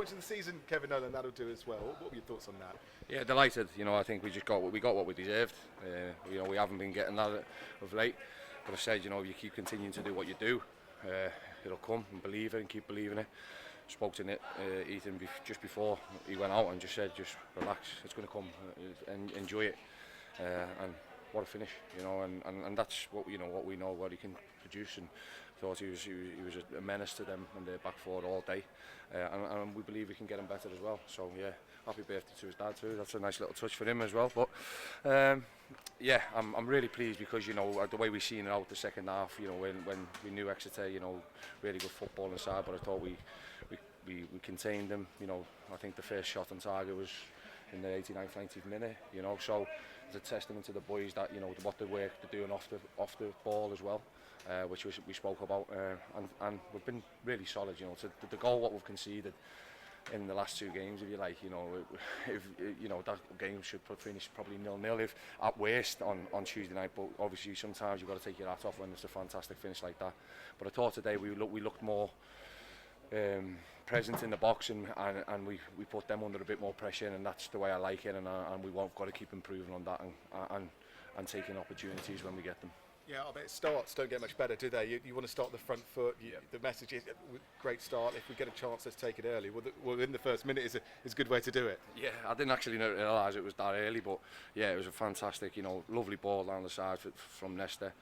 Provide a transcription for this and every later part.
points of the season, Kevin Nolan, that'll do as well. What were your thoughts on that? Yeah, delighted. I think we just got what we deserved. We haven't been getting that of late. But I said, you keep continuing to do what you do. It'll come, and believe it and keep believing it. Spoke to Ethan just before he went out and just said, just relax, it's going to come, and enjoy it. And what a finish, and that's what we know what he can produce. And thought he was a menace to them and their back forward all day, and we believe we can get him better as well. So yeah, happy birthday to his dad too. That's a nice little touch for him as well. But yeah, I'm really pleased because the way we seen it out the second half. When we knew Exeter, really good football inside, but I thought we contained them. I think the first shot on target was in the 89th, 90th minute. So it's a testament to the boys that what the work they're doing off the ball as well. Which we spoke about, and we've been really solid. The goal what we've conceded in the last two games, if you like, if that game should finish probably 0-0 if at worst on Tuesday night. But obviously sometimes you've got to take your hat off when it's a fantastic finish like that. But I thought today we looked more present in the box, and we put them under a bit more pressure, and that's the way I like it. And we've got to keep improving on that and taking opportunities when we get them. Yeah, I bet starts don't get much better, do they? You want to start the front foot. The message is great start. If we get a chance, let's take it early. Well, in the first minute is a good way to do it. Yeah, I didn't actually realise it was that early, but yeah, it was a fantastic, lovely ball down the side from Nesta.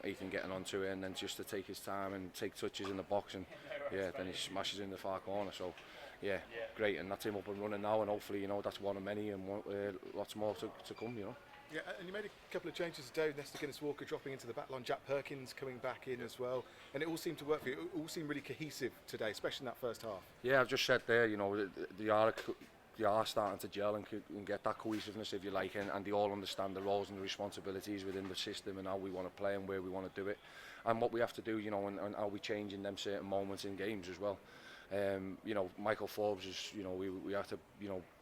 Ethan getting onto it, and then just to take his time and take touches in the box, and yeah, then he smashes in the far corner. So yeah, great, and that's him up and running now, and hopefully that's one of many, and lots more to come. Yeah, and you made a couple of changes today. Nesta Guinness-Walker dropping into the back line, Jack Perkins coming back in as well, and it all seemed to work for you. It all seemed really cohesive today, especially in that first half. Yeah, I've just said there, they are starting to gel and get that cohesiveness, if you like, and they all understand the roles and the responsibilities within the system and how we want to play and where we want to do it, and what we have to do, and how we change in them certain moments in games as well. Michael Forbes is, we have to,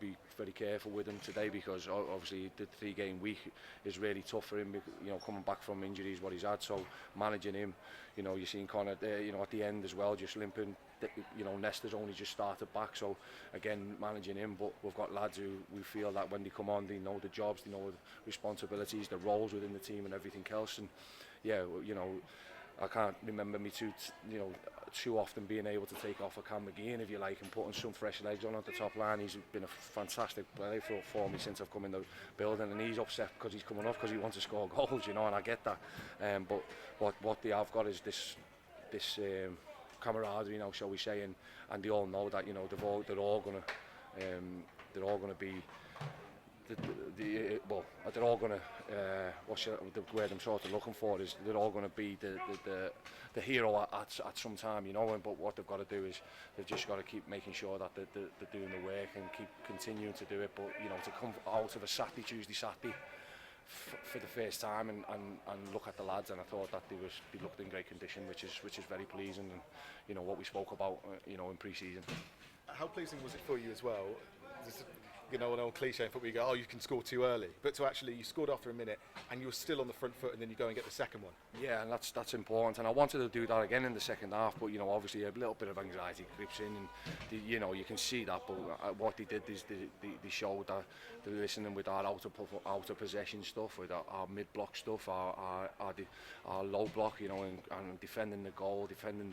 be very careful with him today, because obviously the 3-game week is really tough for him, coming back from injuries, what he's had. So managing him, you're seeing Connor there, at the end as well, just limping. Nesta's only just started back, so again managing him. But we've got lads who we feel that when they come on, they know the jobs, they know the responsibilities, the roles within the team and everything else. And yeah, I can't remember me too often being able to take off a Cam McGeehan, if you like, and putting some fresh legs on at the top line. He's been a fantastic player for me since I've come in the building, and he's upset because he's coming off because he wants to score goals, and I get that. But what they have got is this camaraderie now, shall we say, and they all know that they're all gonna be. They're all going to, the word I'm sort of looking for is they're all going to be the hero at some time, but what they've got to do is they've just got to keep making sure that they're doing the work and keep continuing to do it. But, to come out of a Tuesday Saturday for the first time and look at the lads, and I thought that they looked in great condition, which is very pleasing, and, what we spoke about, in pre-season. How pleasing was it for you as well? An old cliche in football, you go, you can score too early, but to actually, you scored after a minute and you're still on the front foot, and then you go and get the second one. Yeah, and that's important, and I wanted to do that again in the second half, but obviously a little bit of anxiety creeps in, and you can see that. But what they did is they showed that they're listening with our outer possession stuff, with our mid block stuff, our low block, and defending the goal, defending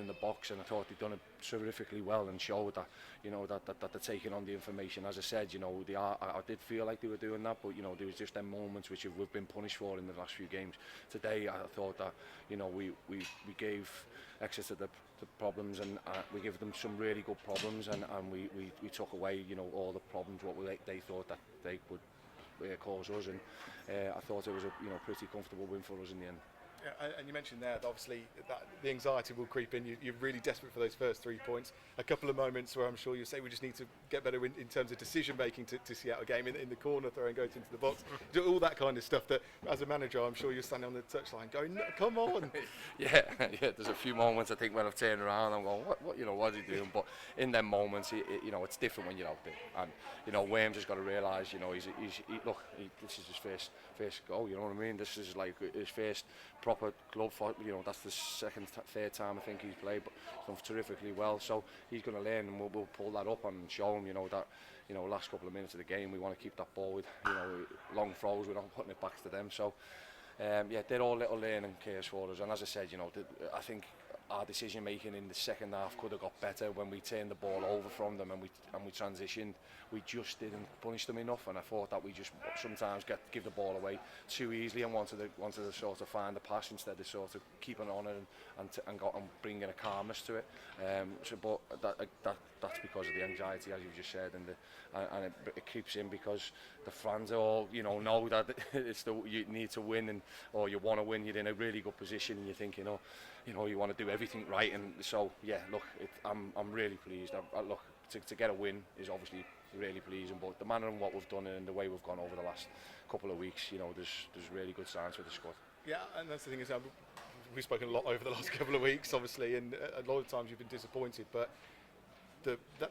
the box, and I thought they'd done it terrifically well, and showed that that they're taking on the information. As I said, I did feel like they were doing that, but there was just them moments which we've been punished for in the last few games. Today, I thought that we gave Exeter the problems, and we gave them some really good problems, and we took away all the problems what they thought that they would cause us, and I thought it was a pretty comfortable win for us in the end. Yeah, and you mentioned there that obviously that the anxiety will creep in. You're really desperate for those first 3 points. A couple of moments where I'm sure you say we just need to get better in terms of decision making to see out a game, in the corner, throwing goes into the box, all that kind of stuff. That as a manager, I'm sure you're standing on the touchline going, no, "Come on!" yeah. There's a few moments I think when I've turned around, I'm going, "What is he doing?" But in them moments, it's different when you're out there. And Williams has got to realise, this is his first goal. You know what I mean? This is like his first proper club for, that's the third time I think he's played, but he's done terrifically well. So he's going to learn, and we'll pull that up and show him, that last couple of minutes of the game we want to keep that ball with, long throws. We're not putting it back to them. So they're all little learning curves for us. And as I said, I think our decision making in the second half could have got better when we turned the ball over from them and we transitioned. We just didn't punish them enough, and I thought that we just sometimes give the ball away too easily and wanted to sort of find the pass instead of sort of keeping on it and bringing a calmness to it. But that's because of the anxiety, as you just said, and it creeps in because the fans all know that you need to win, or you want to win. You're in a really good position, and you're thinking, you want to do everything right. And so look, I'm really pleased. Look, to get a win is obviously really pleasing, but the manner and what we've done and the way we've gone over the last couple of weeks, there's really good signs for the squad. Yeah, and that's the thing is, we've spoken a lot over the last couple of weeks, obviously, and a lot of times you've been disappointed, but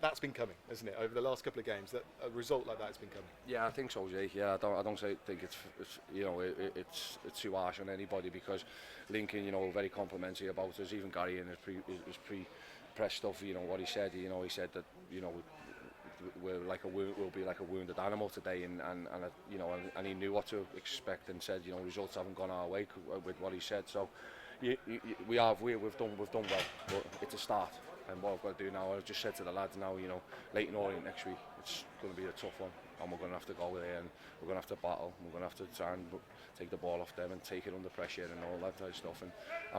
that's been coming, isn't it? Over the last couple of games, that a result like that has been coming. Yeah, I think so, Jay. Yeah, I don't think it's too harsh on anybody, because Lincoln, very complimentary about us. Even Gary in his pre-press stuff, what he said. He said that we'll be like a wounded animal today, and he knew what to expect, and said, results haven't gone our way with what he said. So we've done well, but it's a start. And what I've got to do now, I just said to the lads now, Leighton Orient next week, it's going to be a tough one, and we're going to have to go there, and we're going to have to battle, and we're going to have to try and take the ball off them and take it under pressure and all that type of stuff, and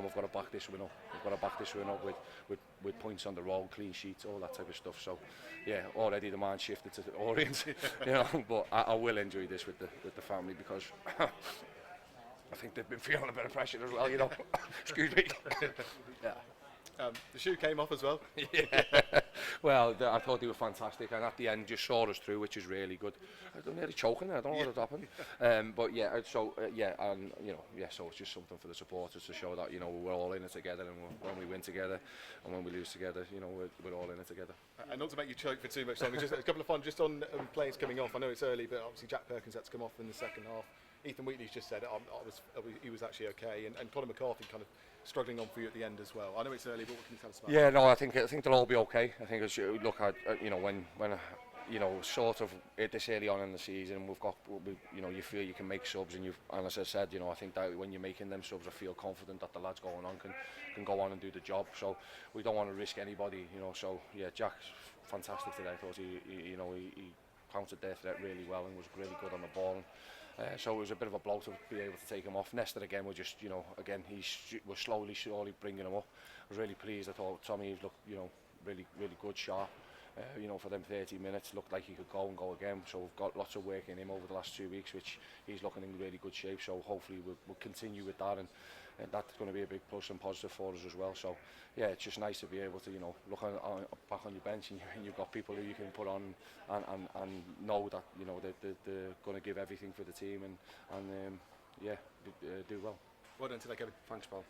we've got to back this win up. We've got to back this win up with points on the road, clean sheets, all that type of stuff. So yeah, already the mind shifted to the Orient, but I will enjoy this with the family, because I think they've been feeling a bit of pressure as well, Excuse me. Yeah. The shoe came off as well. Yeah. Well, I thought they were fantastic, and at the end just saw us through, which is really good. I don't nearly choking there. I don't know what happened. But yeah, so so it's just something for the supporters to show that we're all in it together, and when we win together and when we lose together, we're all in it together. And not to make you choke for too much longer, just a couple of fun just on players coming off. I know it's early, but obviously Jack Perkins had to come off in the second half. Ethan Wheatley's just said he was actually okay, and Colin McCarthy kind of struggling on for you at the end as well. I know it's early, but what can you tell us about that? Yeah, no, I think they'll all be okay. I think look, when sort of this early on in the season, you feel you can make subs, and as I said, I think that when you're making them subs, I feel confident that the lads going on can go on and do the job. So we don't want to risk anybody, So yeah, Jack's fantastic today. I thought he countered their threat really well and was really good on the ball. So it was a bit of a blow to be able to take him off. Nestor again, we're just, we're slowly bringing him up. I was really pleased. I thought Tommy looked, really good, sharp. For them 30 minutes, looked like he could go again. So we've got lots of work in him over the last 2 weeks, which he's looking in really good shape. So hopefully we'll continue with that, and that's going to be a big plus and positive for us as well. So yeah, it's just nice to be able to look back on your bench, and you've got people who you can put on and know that they're going to give everything for the team and do well. Well done today, Kevin. Thanks, pal.